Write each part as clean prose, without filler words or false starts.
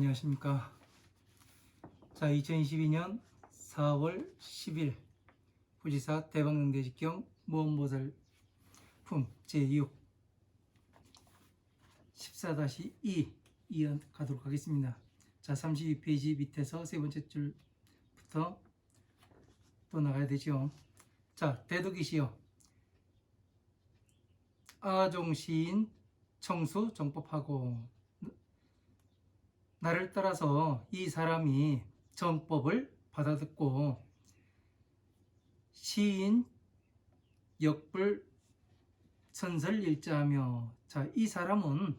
안녕하십니까. 자, 2022년 4월 10일 후지사 대박능대직경 무언보살품 제6 14-2 이어 가도록 하겠습니다. 자, 32페이지 밑에서 세 번째 줄부터 또 나가야 되죠. 자, 대덕이시여 아종시인 청수 정법하고, 나를 따라서 이 사람이 정법을 받아듣고 시인 역불 선설 일자하며, 자, 이 사람은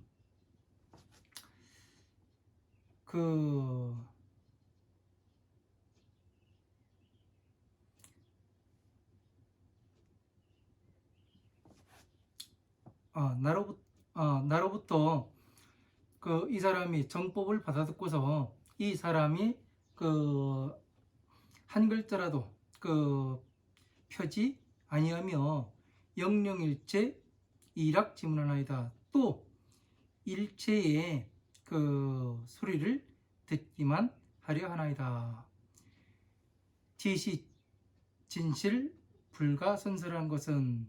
나로부터 이 사람이 정법을 받아듣고서 이 사람이 한 글자라도 펴지 아니하며 영영일체 일학지문하나이다. 또 일체의 소리를 듣기만 하려 하나이다. 지시 진실 불가선설한 것은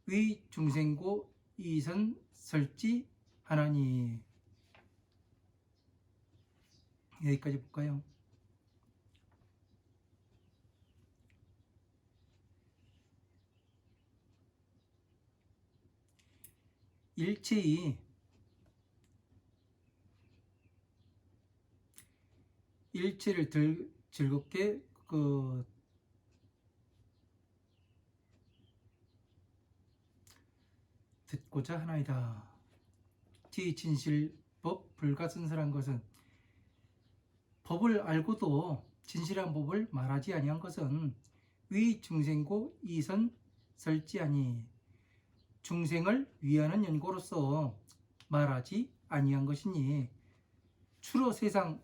위 중생고 이선 설지 하나니. 여기까지 볼까요? 일체를 즐겁게 듣고자 하나이다. 진실법 불가선설한 것은, 법을 알고도 진실한 법을 말하지 아니한 것은 위 중생고 이선 설지하니, 중생을 위하는 연고로서 말하지 아니한 것이니 추로 세상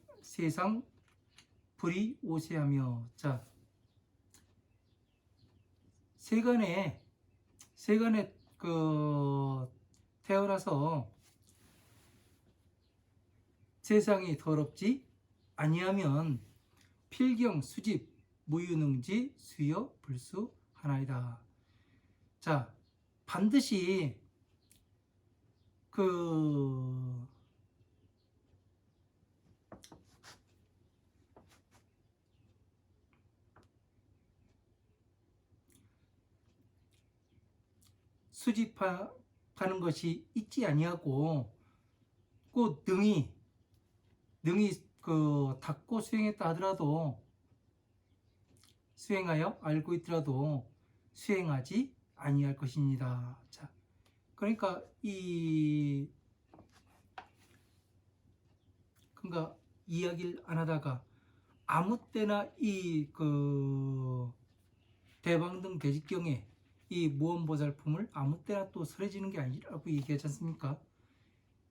불이 오세하며. 자, 세간에 태어나서 세상이 더럽지 아니하면 필경 수집 무유능지 수여 불수 하나이다. 자, 반드시 수집하는 것이 있지 아니하고, 꼭 능히 닫고 수행했다 하더라도, 수행하여 알고 있더라도 수행하지 아니할 것입니다. 자, 그러니까 이야기를 안 하다가 아무 때나 대방등 대직경에 이 무언보살품을 아무 때나 또 설해지는 게 아니라고 얘기하지 않습니까?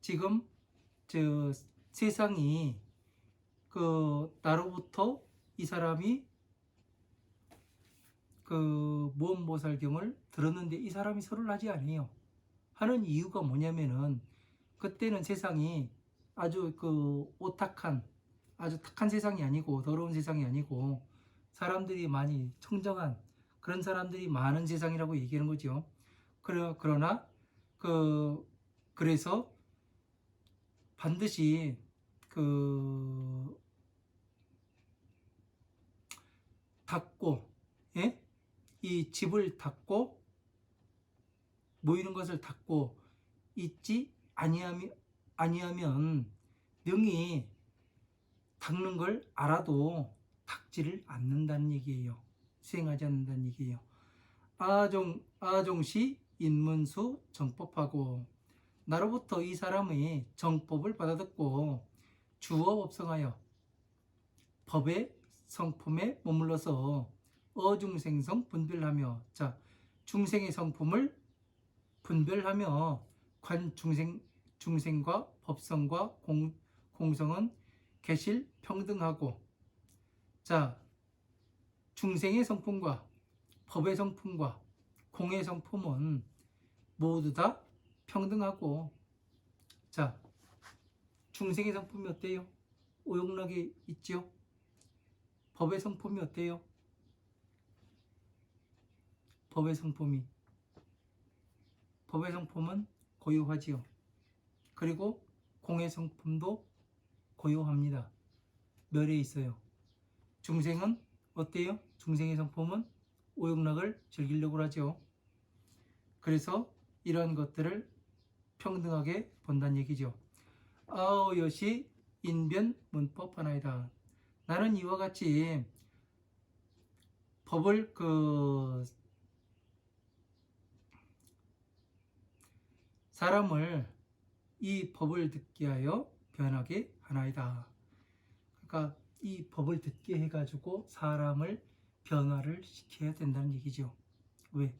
지금 세상이 나로부터 이 사람이 무언보살경을 들었는데 이 사람이 설을 하지 아니에요. 하는 이유가 뭐냐면은, 그때는 세상이 아주 오탁한, 아주 탁한 세상이 아니고, 더러운 세상이 아니고, 사람들이 많이 청정한 그런 사람들이 많은 세상이라고 얘기하는 거죠. 그러나 그래서 반드시 닫고, 예? 이 집을 닫고, 모이는 것을 닫고 있지 아니하면 능히 닦는 걸 알아도 닦지를 않는다는 얘기예요. 수행하지 않는다는 얘기예요. 아종시 인문수 정법하고, 나로부터 이 사람의 정법을 받아듣고 주어업성하여 법의 성품에 머물러서 어중생성 분별하며. 자, 중생의 성품을 분별하며 중생과 법성과 공성은 개실 평등하고, 자, 중생의 성품과 법의 성품과 공의 성품은 모두 다 평등하고. 자, 중생의 성품이 어때요? 오용락이 있죠. 법의 성품이 어때요? 법의 성품은 고요하지요. 그리고 공의 성품도 고요합니다. 멸에 있어요. 중생은 어때요? 중생의 성품은 오용락을 즐기려고 하죠. 그래서 이러한 것들을 평등하게 본다는 얘기죠. 아오여시 인변 문법 하나이다. 나는 이와 같이 법을 사람을 이 법을 듣게 하여 변하게 하나이다. 그러니까 이 법을 듣게 해가지고 사람을 변화를 시켜야 된다는 얘기죠. 왜?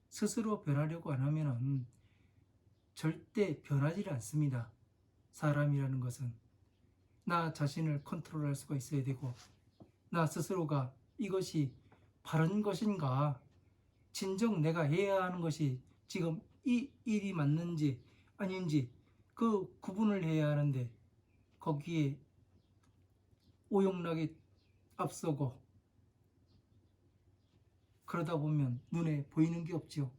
스스로 변하려고 안 하면은 절대 변하지 않습니다. 사람이라는 것은 나 자신을 컨트롤할 수가 있어야 되고, 나 스스로가 이것이 바른 것인가, 진정 내가 해야 하는 것이 지금 이 일이 맞는지 아닌지 그 구분을 해야 하는데, 거기에 오용락이 앞서고 그러다 보면 눈에 보이는 게 없죠.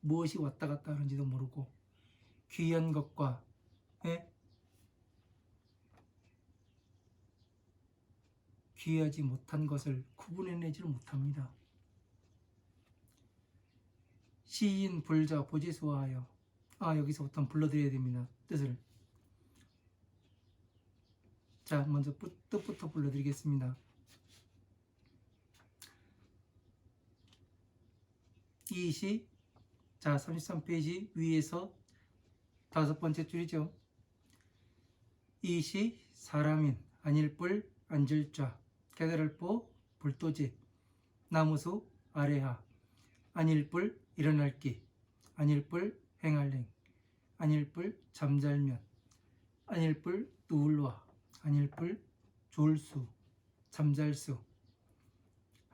무엇이 왔다 갔다 하는지도 모르고 귀한 것과 귀하지 못한 것을 구분해내지를 못합니다. 시인 불자 보지수하여, 여기서부터 불러드려야 됩니다. 뜻을. 자, 먼저 뜻부터 불러드리겠습니다. 이 시, 자 33페이지 위에서 5번째 줄이죠. 이 시 사람인 아닐뿔 안질좌 깨달을보 불도지 나무수 아래하 아닐뿔 일어날기 아닐뿔 행할랭 아닐뿔 잠잘면 아닐뿔 누울와 아닐뿔 졸수 잠잘수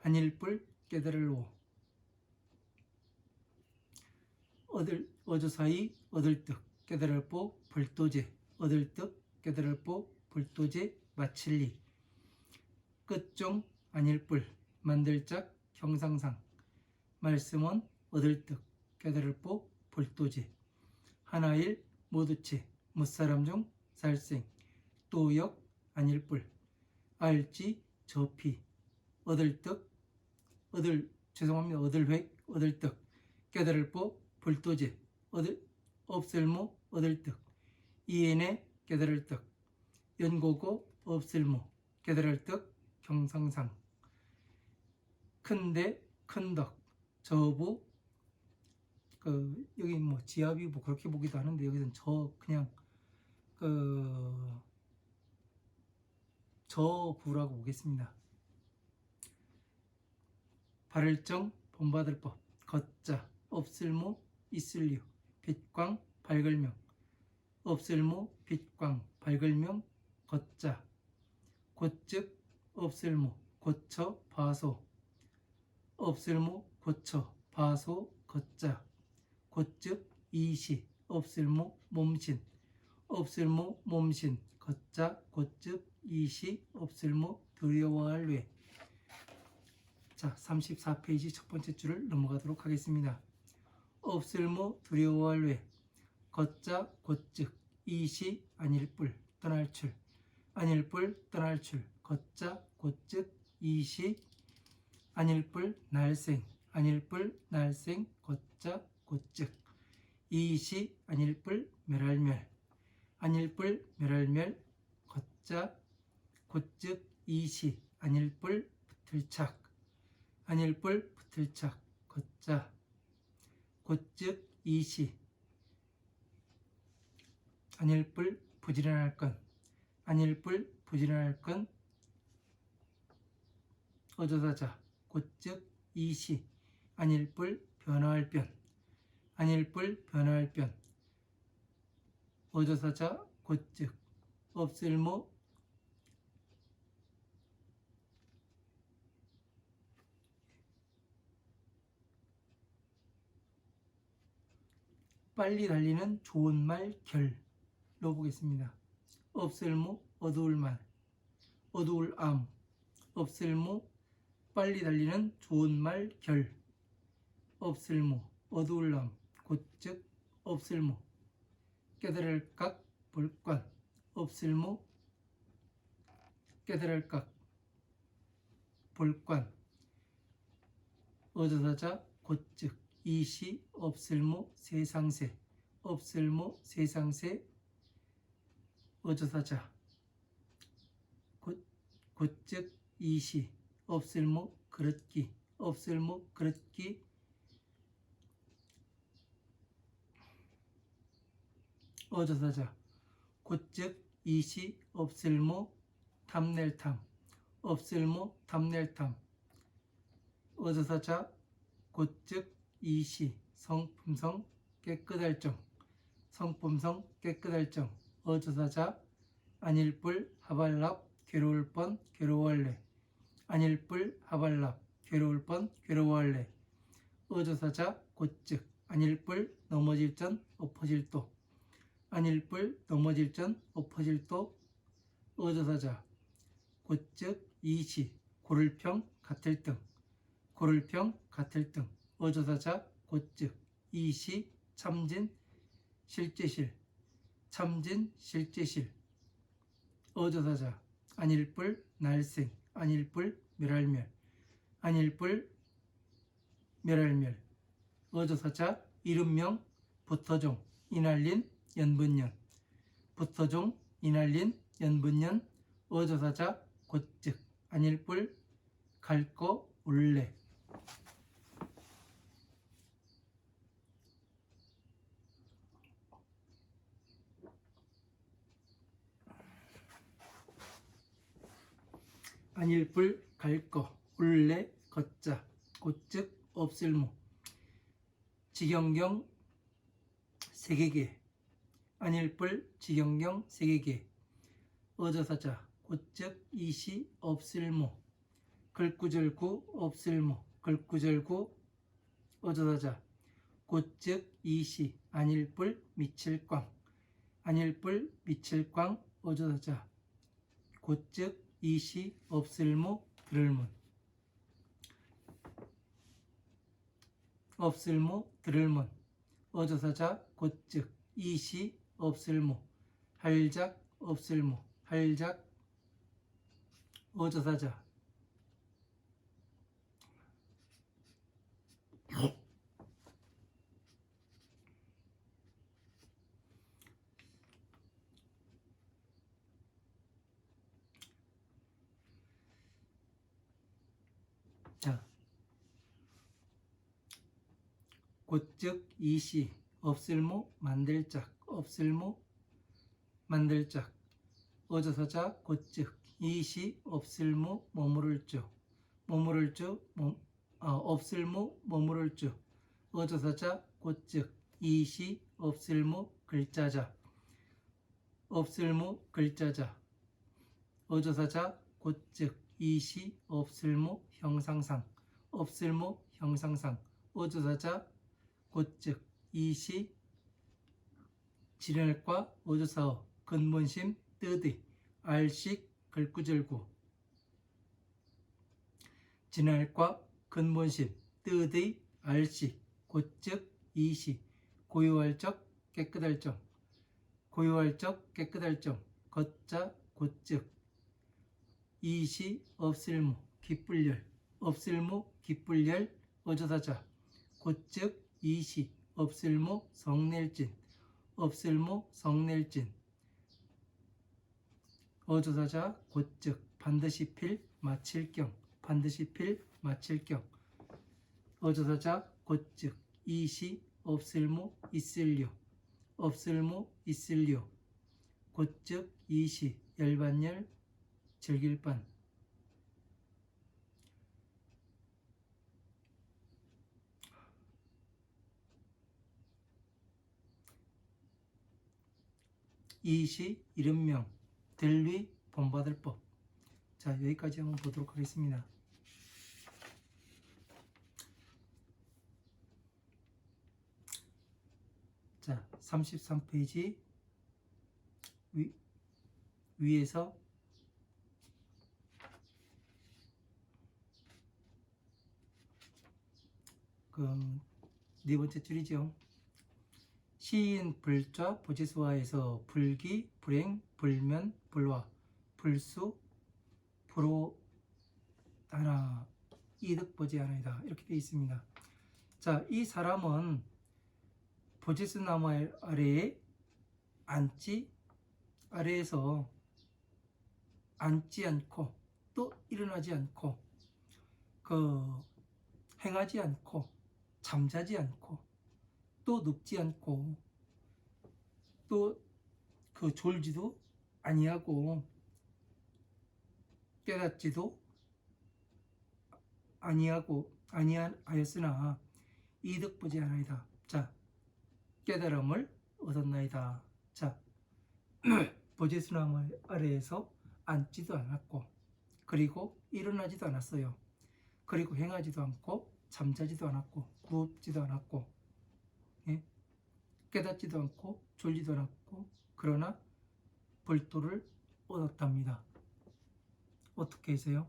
아닐뿔 깨달을오 어조사이 얻을득 깨달을보 불도제 얻을득 깨달을보 불도제 마칠리 끝종 아닐뿔 만들짝 형상상 말씀은 얻을득 깨달을보 불도제 하나일 모두체 무사람 중 살생 또역 아닐뿔 알지 저피 얻을득 얻을획 얻을득 깨달을보 불도제 없을모 얻을득 이엔에 깨달을득 연고고 없을모 깨달을득 경상상 큰데 큰덕 저부 여기 지압이 그렇게 보기도 하는데 여기서는 그냥 저부라고 보겠습니다. 발을정 본받을법 걷자 없을모 있을류 빛광 밝을명 없을모 빛광 밝을명 걷자 곧즉 없을모 고처 바소 없을모 고처 바소 걷자 곧즉 이시 없을모 몸신 없을모 몸신 걷자 곧즉 이시 없을모 두려워할 외. 자 34페이지 첫 번째 줄을 넘어가도록 하겠습니다. 없을모 두려워할 외 걷자 곧즉 이시 아닐뿔 떠날 출 아닐뿔 떠날 출 걷자 곧즉 이시 아닐뿔 날생 아닐뿔 날생 걷자 곧즉 이시 아닐뿔 멸할멸 아닐뿔 멸할멸 걷자 곧즉 이시 아닐뿔 붙을착 아닐뿔 붙을착 걷자 곧즉 이시 아닐뿔 부지런할 건 아닐뿔 부지런할 건 어조사자 곧즉 이시 아닐뿔 변화할 변 아닐뿔 변화할 변 어조사자 곧즉 없을모 빨리 달리는 좋은 말 결로 보겠습니다. 없을모 어두울만, 어두울암, 없을무, 빨리 달리는 좋은 말 결, 없을무, 어두울암, 곧즉 없을무, 깨달을 각 볼관, 없을무, 깨달을 각 볼관, 어조사자 곧즉 이시 없을무 세상세, 없을무 세상세, 어조사자 곧즉 이시 없을무 그릇기, 없을무 그릇기, 어조사자 곧즉 이시 없을무 탐낼탐, 없을무 탐낼탐, 어조사자 곧즉 이시 성품성 깨끗할 정, 성품성 깨끗할 정, 어조사자 안일불 하발랍 괴로울 뻔 괴로워할래, 안일불 하발랍 괴로울 뻔 괴로워할래, 어조사자 곧즉 안일불 넘어질 전 엎어질 도, 안일불 넘어질 전 엎어질 도, 어조사자 곧즉 이시 고를평 같을 등, 고를평 같을 등, 어조사자 곧즉 이시 참진 실제실, 참진 실제실, 어조사자 안일불 날생, 안일불 멸할멸, 안일불 멸할멸, 어조사자 이름명 부터종 이날린 연분년, 부터종 이날린 연분년, 어조사자 곧즉 안일불 갈거 올래, 안일불 갈거 올래 걷자 곧즉 없을무, 지경경 세계계, 안일불 지경경 세계계, 어조사자 곧즉 이시 없을무, 글구절구 없을무, 글구절구, 어조사자 곧즉 이시 안일불 미칠광, 안일불 미칠광, 어조사자 곧즉 이시 없을무 들을문, 없을무 들을문, 어조사자 곧즉 이시 없을무 할작 없을무, 할작, 어조사자 자, 곧즉 이시 없을무 만들짝, 없을무 만들짝, 어조사자 곧즉 이시 없을무 머무를 주, 머무를 주, 없을무 머무를 주, 어조사자 곧즉 이시 없을무 글자자, 없을무 글자자, 어조사자 곧즉 이시 없을무 형상상, 없을무 형상상, 어조사자 곧즉 이시 진할과 어조사어 근본심 뜨디 알식 글구절구, 진할과 근본심 뜨디 알식 곧즉 이시 고요할적 깨끗할 정, 고요할적 깨끗할 정, 걷자 곧즉 이시 없을무 기뿔열, 없을무 기뿔열, 어조사자 곧즉 이시 없을무 성낼진, 없을무 성낼진, 어조사자 곧즉 반드시 필 마칠경, 반드시 필 마칠경, 어조사자 곧즉 이시 없을무 있을려, 없을무 있을려, 곧즉 이시 열반열 즐길반, 이시 이름명 들위 본받을 법. 자, 여기까지 한번 보도록 하겠습니다. 자, 33페이지 위에서 그 네 번째 줄이죠. 시인 불자 보지수화에서 불기, 불행, 불면, 불화, 불수, 불호 하나, 이득 보지 하나이다. 이렇게 되어 있습니다. 자, 이 사람은 보지수 나무 아래에 앉지, 아래에서 앉지 않고 또 일어나지 않고 행하지 않고 잠자지 않고 또 눕지 않고 또 졸지도 아니하고 깨닫지도 아니하였으나 이득 보지 않아이다. 자, 깨달음을 얻었나이다. 자, 보지수나무 아래에서 앉지도 않았고 그리고 일어나지도 않았어요. 그리고 행하지도 않고 잠자지도 않았고 눕지도 않았고 깨닫지도 않고 졸지도 않았고 그러나 불도를 얻었답니다. 어떻게 해서요?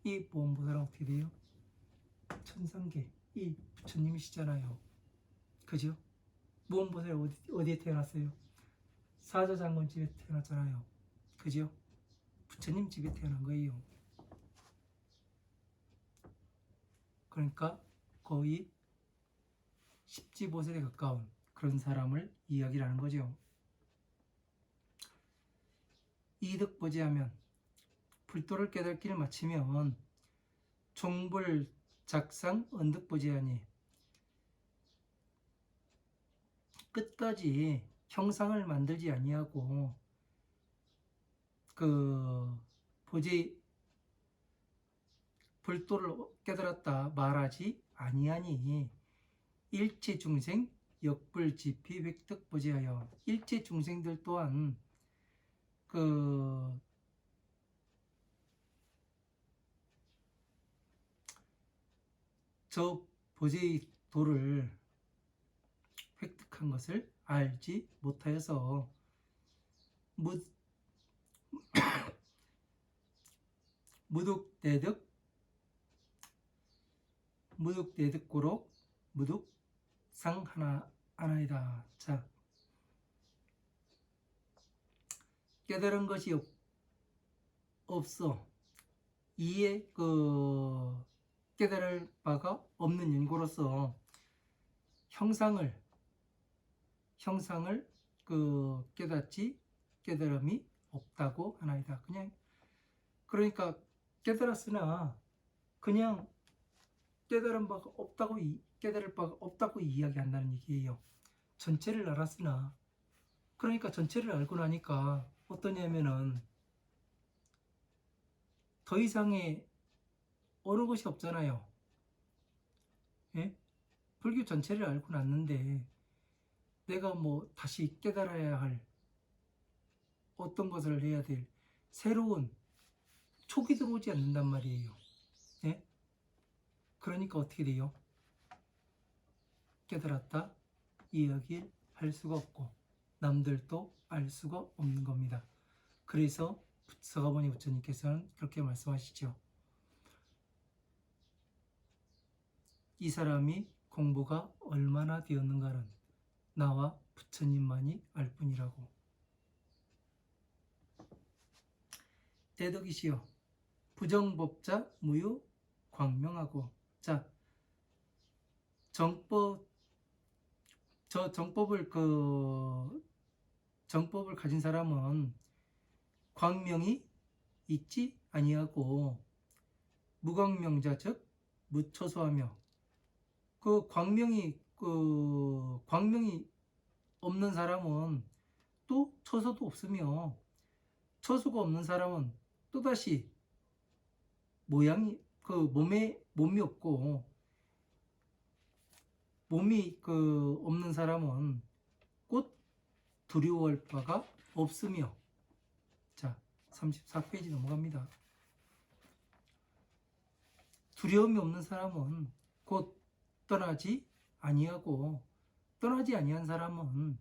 이 보험보살은 어떻게 돼요? 천상계 이 부처님이시잖아요. 그죠? 보험보살이 어디에 태어났어요? 사자장군 집에 태어났잖아요. 그죠? 부처님 집에 태어난 거예요. 그러니까 거의 십지보살에 가까운 그런 사람을 이야기를 하는 거죠. 이득 보지하면 불도를 깨닫기를 마치면 종불 작상 언득 보지하니 끝까지 형상을 만들지 아니하고 불도를 깨달았다 말하지 아니하니 일체중생 역불지피 획득 보지하여 일체중생들 또한 저 보제의 도를 획득한 것을 알지 못하여서 무득대득고로 무득상 하나이다. 자, 깨달은 것이 없어 이에 깨달을 바가 없는 연고로서 형상을 깨닫지 깨달음이 없다고 하나이다. 그러니까 깨달았으나 그냥 깨달을 바가 없다고 이야기한다는 얘기예요. 전체를 알았으나 그러니까 전체를 알고 나니까 어떠냐면은 더 이상의 어느 것이 없잖아요. 예? 불교 전체를 알고 났는데 내가 다시 깨달아야 할 어떤 것을 해야 될 새로운 촉이 들어오지 않는단 말이에요. 예? 그러니까 어떻게 돼요? 깨달았다 이야기할 수가 없고 남들도 알 수가 없는 겁니다. 그래서 서가모니 부처님께서는 그렇게 말씀하시죠. 이 사람이 공부가 얼마나 되었는가는 나와 부처님만이 알 뿐이라고. 대덕이시여 부정법자 무유 광명하고. 자, 정법을 가진 사람은 광명이 있지 아니하고 무광명자 즉 무초소하며 광명이 없는 사람은 또 처소도 없으며 처소가 없는 사람은 또다시 몸이 없고 몸이 없는 사람은 곧 두려워할 바가 없으며. 자, 34페이지 넘어갑니다. 두려움이 없는 사람은 곧 떠나지 아니하고 떠나지 아니한 사람은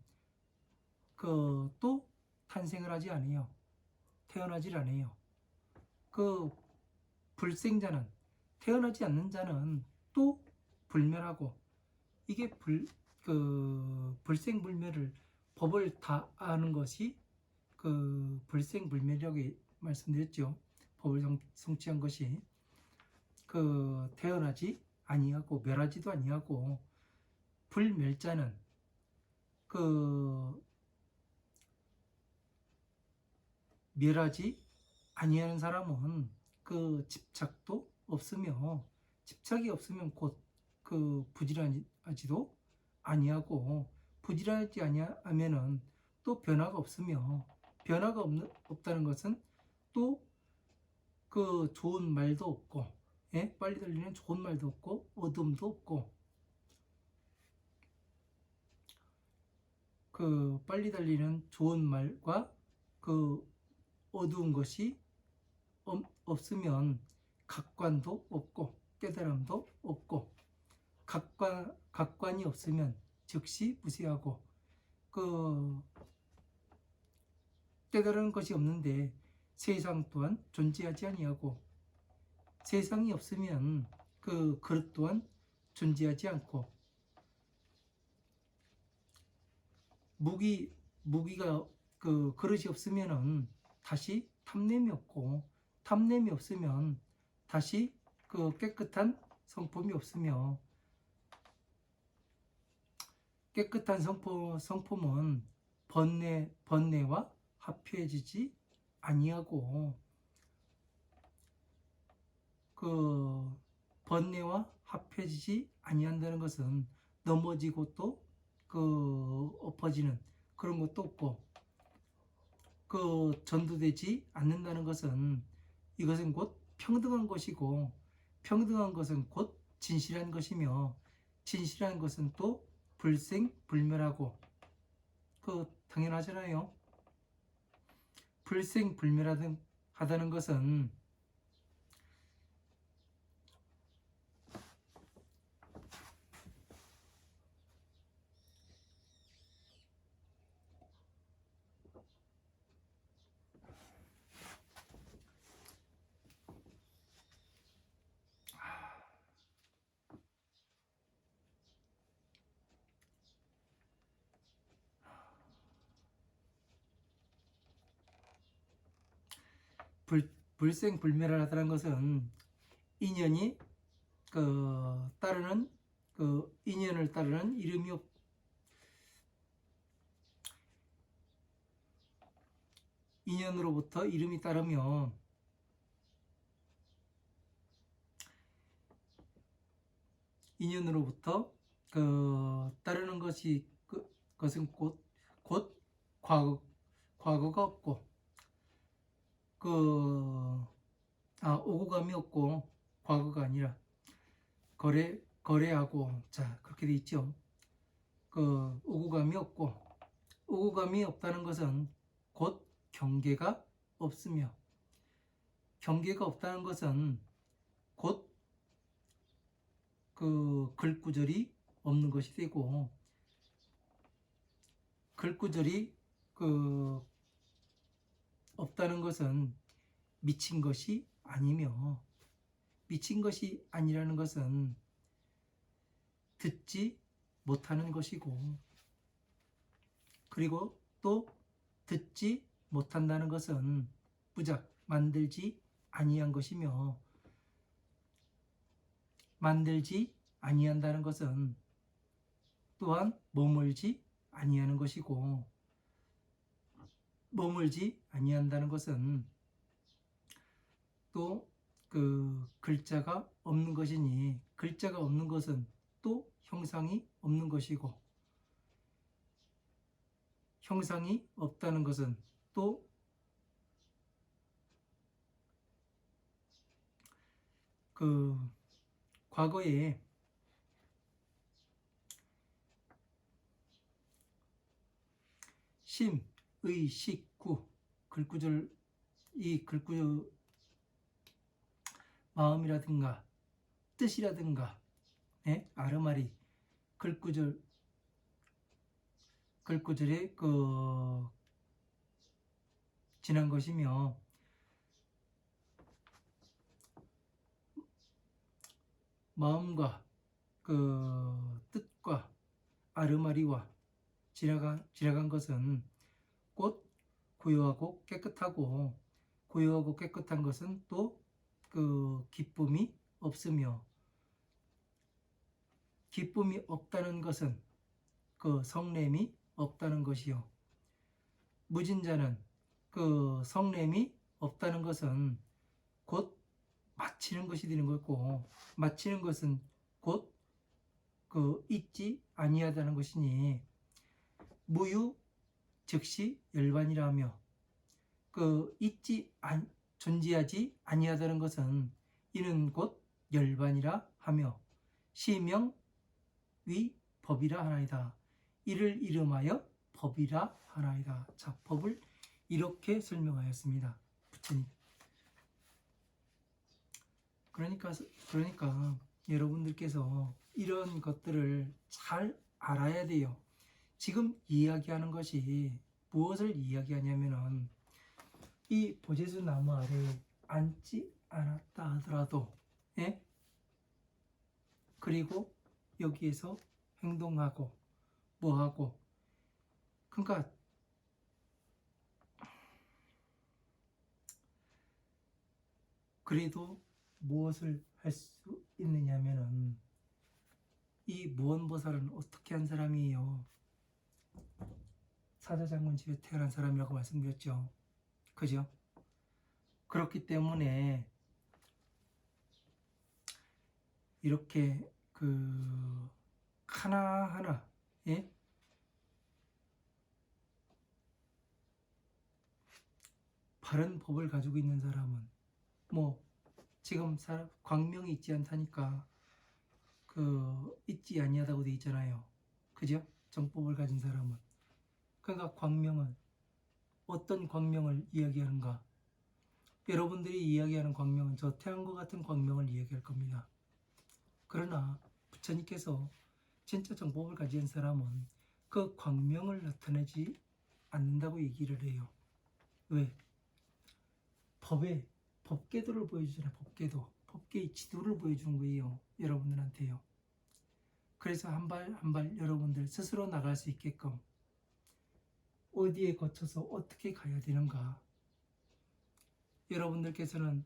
또 탄생을 하지 아니해요. 태어나질 않아요. 그 불생자는, 태어나지 않는 자는 또 불멸하고, 이게 불생불멸을, 법을 다 아는 것이 그 불생불멸이라고 말씀드렸죠. 법을 성취한 것이 그 태어나지 아니하고 멸하지도 아니하고, 불멸자는 그 멸하지 아니하는 사람은 그 집착도 없으며, 집착이 없으면 곧 그 부질하지도 아니하고, 부질하지 아니하면은 또 변화가 없으며, 변화가 없다는 것은 또 그 좋은 말도 없고, 예? 빨리 달리는 좋은 말도 없고, 어둠도 없고, 그 빨리 달리는 좋은 말과 그 어두운 것이 없으면 각관도 없고 깨달음도 없고, 각관이 없으면 즉시 무시하고, 그 깨달은 것이 없는데 세상 또한 존재하지 아니하고, 세상이 없으면 그 그릇 또한 존재하지 않고, 무기가 그 그릇이 없으면은 다시 탐냄이 없고, 탐냄이 없으면 다시 그 깨끗한 성품이 없으며, 깨끗한 성품은 번뇌와 합해지지 아니하고, 그 번뇌와 합해지지 아니한다는 것은 넘어지고 또 그 엎어지는 그런 것도 없고, 그 전도되지 않는다는 것은, 이것은 곧 평등한 것이고, 평등한 것은 곧 진실한 것이며, 진실한 것은 또 불생불멸하고, 그 당연하잖아요. 불생불멸하다는 것은 불생불멸하다는 것은 인연이 따르는 인연을 따르는 인연으로부터 이름이 따르며, 인연으로부터 따르는 것은 곧 과거가 없고, 오고 감이 없고, 과거가 아니라 거래하고, 자, 그렇게 돼 있죠. 오고 감이 없고, 오고 감이 없다는 것은 곧 경계가 없으며, 경계가 없다는 것은 곧 글구절이 없는 것이 되고, 글구절이 없다는 것은 미친 것이 아니며, 미친 것이 아니라는 것은 듣지 못하는 것이고, 그리고 또 듣지 못한다는 것은 무작 만들지 아니한 것이며, 만들지 아니한다는 것은 또한 머물지 아니하는 것이고, 머물지 아니한다는 것은 또 글자가 없는 것이니, 글자가 없는 것은 또 형상이 없는 것이고, 형상이 없다는 것은 또 과거에 심, 의, 식, 구, 글구절, 이 글구 마음이라든가 뜻이라든가, 네? 아르마리 글구절에 지난 것이며, 마음과 그 뜻과 아르마리와 지나간 것은 곧 고요하고 깨끗하고, 고요하고 깨끗한 것은 또 그 기쁨이 없으며, 기쁨이 없다는 것은 그 성냄이 없다는 것이요, 무진자는 그 성냄이 없다는 것은 곧 마치는 것이 되는 거고, 마치는 것은 곧 그 잊지 아니하다는 것이니, 무유 즉시 열반이라 하며, 그 존재하지 아니하다는 것은 이는 곧 열반이라 하며, 시명 위 법이라 하나이다. 이를 이름하여 법이라 하나이다. 자, 법을 이렇게 설명하였습니다, 부처님. 그러니까 여러분들께서 이런 것들을 잘 알아야 돼요. 지금 이야기하는 것이 무엇을 이야기하냐면은, 이 보제수 나무 아래에 앉지 않았다 하더라도, 예? 그리고 여기에서 행동하고 뭐하고, 그러니까 그래도 무엇을 할 수 있느냐면은, 이 무언보살은 어떻게 한 사람이에요? 사자장군 집에 태어난 사람이라고 말씀드렸죠. 그죠? 그렇기 때문에 이렇게 그 하나하나, 예? 바른 법을 가지고 있는 사람은, 뭐 지금 광명이 있지 않다니까 있지 아니하다고 돼 있잖아요. 그죠? 정법을 가진 사람은. 그러니까 광명은 어떤 광명을 이야기하는가? 여러분들이 이야기하는 광명은 저 태양과 같은 광명을 이야기할 겁니다. 그러나 부처님께서 진짜 정법을 가진 사람은 그 광명을 나타내지 않는다고 얘기를 해요. 왜? 법궤도를 보여주잖아요. 법궤의 지도를 보여주는 거예요, 여러분들한테요. 그래서 한 발 한 발 여러분들 스스로 나갈 수 있게끔 어디에 거쳐서 어떻게 가야 되는가. 여러분들께서는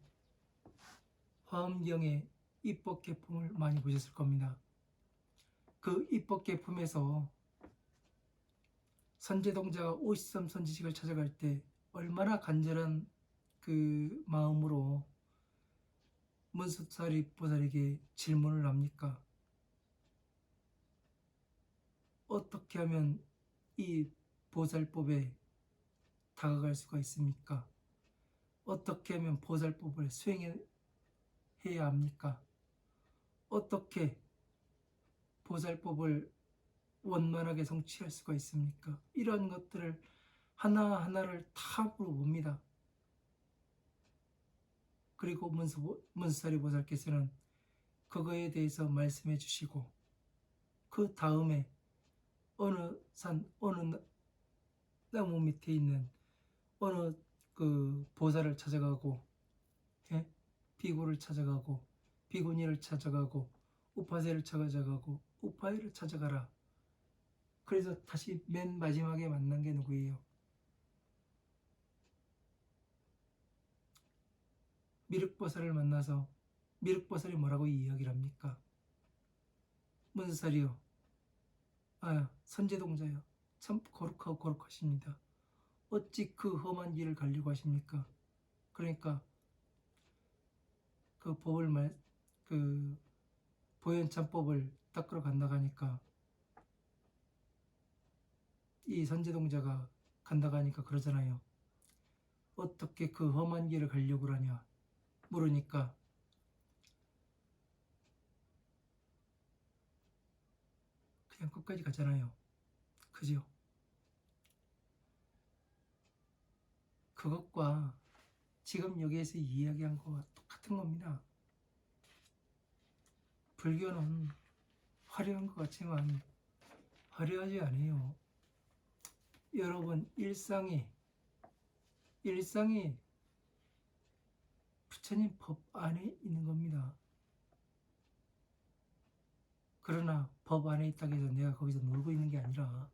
화엄경의 입법계품을 많이 보셨을 겁니다. 그 입법계품에서 선제동자가 53 선지식을 찾아갈 때 얼마나 간절한 그 마음으로 문수사리 보살에게 질문을 합니까? 어떻게 하면 이 보살법에 다가갈 수가 있습니까? 어떻게 하면 보살법을 수행해야 합니까? 어떻게 보살법을 원만하게 성취할 수가 있습니까? 이런 것들을 하나하나를 다 물어봅니다. 그리고 문수사리 보살께서는 그거에 대해서 말씀해 주시고, 그 다음에 어느 산, 어느 나무 밑에 있는 어느 그 보살을 찾아가고, 예? 비구를 찾아가고, 비구니를 찾아가고, 우파세를 찾아가고, 우파이를 찾아가라. 그래서 다시 맨 마지막에 만난 게 누구예요? 미륵보살을 만나서 미륵보살이 뭐라고 이야기를 합니까? 문수살이요, 선제동자요, 참 거룩하십니다. 어찌 그 험한 길을 가려고 하십니까? 그러니까 그 보현참법을 닦으러 간다고 하니까, 이 선제동자가 간다고 하니까 그러잖아요. 어떻게 그 험한 길을 가려고 하냐 물으니까, 그냥 끝까지 가잖아요. 그죠? 그것과 지금 여기에서 이야기한 거와 똑같은 겁니다. 불교는 화려한 것 같지만 화려하지 않아요. 여러분, 일상이 부처님 법 안에 있는 겁니다. 그러나 법 안에 있다고 해서 내가 거기서 놀고 있는 게 아니라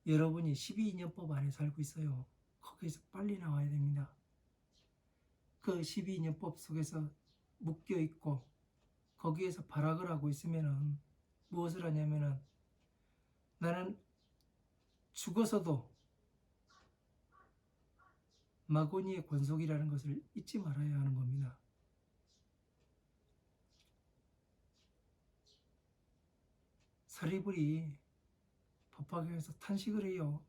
여러분이 12인연법 안에 살고 있어요. 거기에서 빨리 나와야 됩니다. 그 12인연법 속에서 묶여 있고 거기에서 발악을 하고 있으면은 무엇을 하냐면은 나는 죽어서도 마고니의 권속이라는 것을 잊지 말아야 하는 겁니다. 사리불이 법화경에서 탄식을 해요.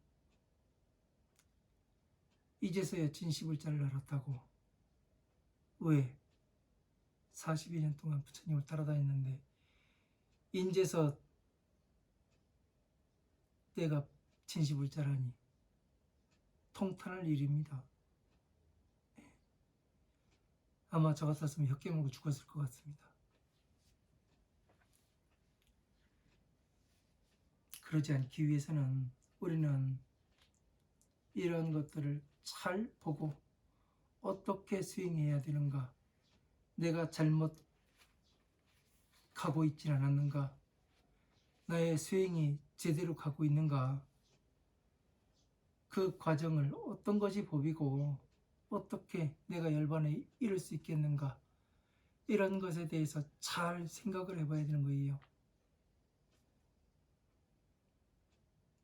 이제서야 진시불자를 알았다고. 왜? 42년 동안 부처님을 따라다녔는데 인제서 때가 진시불자라니 통탄할 일입니다. 아마 저 같았으면 혀 깨물고 죽었을 것 같습니다. 그러지 않기 위해서는 우리는 이런 것들을 잘 보고 어떻게 수행해야 되는가, 내가 잘못 가고 있지 않았는가, 나의 수행이 제대로 가고 있는가, 그 과정을 어떤 것이 법이고 어떻게 내가 열반에 이룰 수 있겠는가, 이런 것에 대해서 잘 생각을 해봐야 되는 거예요.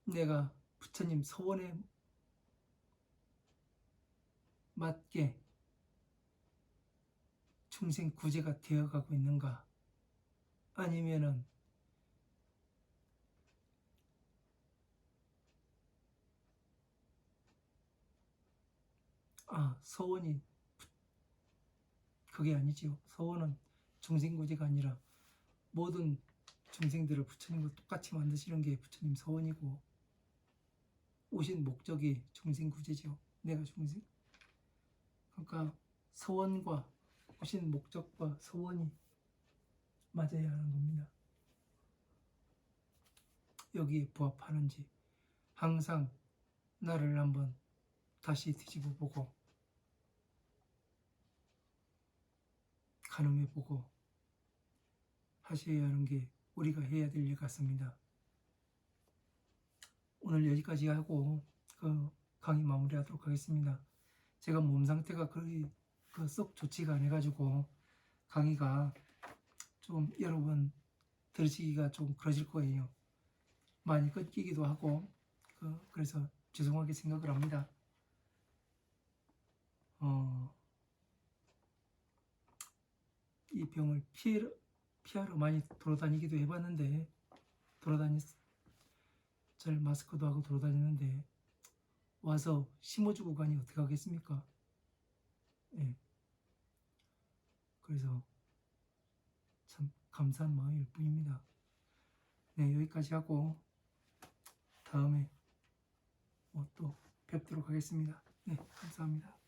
내가 부처님 서원에 맞게 중생 구제가 되어가고 있는가, 아니면은 서원이 그게 아니지요. 서원은 중생 구제가 아니라 모든 중생들을 부처님과 똑같이 만드시는 게 부처님 서원이고, 오신 목적이 중생 구제죠. 내가 중생. 그러니까 서원과 오신 목적과 서원이 맞아야 하는 겁니다. 여기에 부합하는지 항상 나를 한번 다시 뒤집어 보고 가늠해 보고 하셔야 하는 게 우리가 해야 될 일 같습니다. 오늘 여기까지 하고 강의 마무리하도록 하겠습니다. 제가 몸 상태가 거의 썩 좋지가 않아가지고 강의가 좀 여러분 들으시기가 좀 그러실 거예요. 많이 끊기기도 하고 그래서 죄송하게 생각을 합니다. 이 병을 피하러 많이 돌아다니기도 해봤는데 잘 마스크도 하고 돌아다니는데 와서 심어주고 가니 어떻게 하겠습니까? 예. 그래서 참 감사한 마음일 뿐입니다. 네, 여기까지 하고 다음에 또 뵙도록 하겠습니다. 네, 감사합니다.